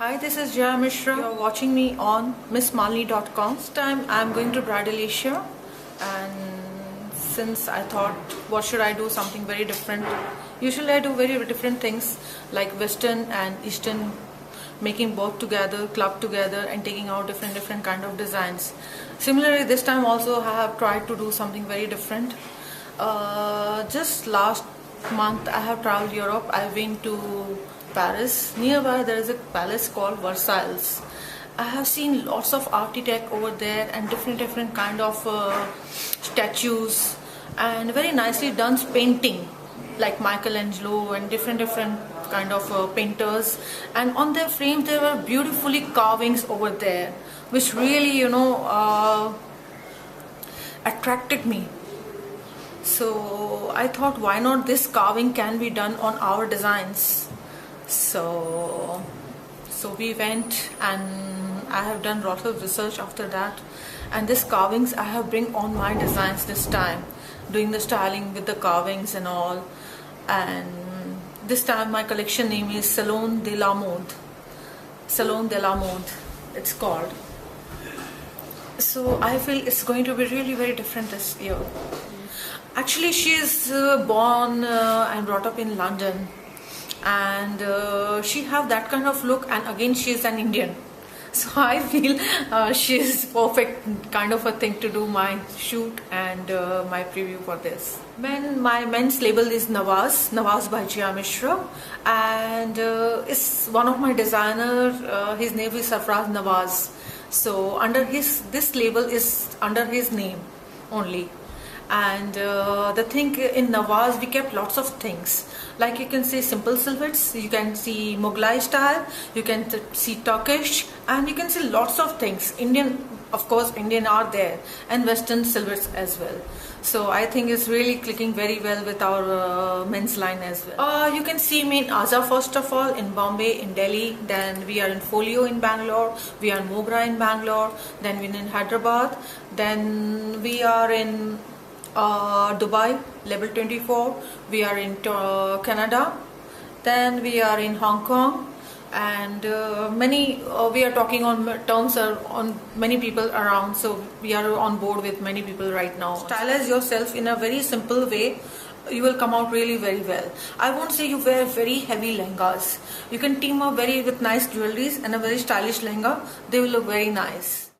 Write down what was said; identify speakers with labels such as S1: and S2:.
S1: Hi, this is Jaya Mishra. You're watching me on MissMalini.com. This time I'm going to Bridal Asia, and since I thought, what should I do? Something very different. Usually I do very different things like Western and Eastern, making both together, clubbed together, and taking out different kind of designs. Similarly, this time also I have tried to do something very different. Just last month I have traveled Europe. I've been to Paris. Nearby there is a palace called Versailles. I have seen lots of architect over there and different kind of statues and very nicely done painting like Michelangelo and different kind of painters, and on their frames there were beautifully carvings over there which really attracted me. So I thought, why not this carving can be done on our designs. So we went, and I have done lots of research after that, and this carvings I have bring on my designs this time, doing the styling with the carvings and all. And this time my collection name is Salon de la Mode. Salon de la Mode it's called. So I feel it's going to be really very different this year. Actually, she is born and brought up in London, and she have that kind of look, and again she is an Indian. So I feel she is perfect kind of a thing to do my shoot and my preview for this. My men's label is Nawaz by Jia Mishra, and it's one of my designer. His name is Sarfraz Nawaz. So under this label is under his name only. And the thing in Nawaz, we kept lots of things, like you can see simple silhouettes, you can see Mughlai style, you can see Turkish, and you can see lots of things. Indian, of course, Indian are there, and Western silhouettes as well. So I think it's really clicking very well with our men's line as well. You can see me in Aza first of all, in Bombay, in Delhi, then we are in Folio in Bangalore, we are in Mogra in Bangalore, then we're in Hyderabad, then we are in Dubai, Level 24, we are in Canada, then we are in Hong Kong, and we are talking on terms on many people around, so we are on board with many people right now. Stylize yourself in a very simple way, you will come out really very well. I won't say you wear very heavy lehengas. You can team up with nice jewelries and a very stylish lehenga, they will look very nice.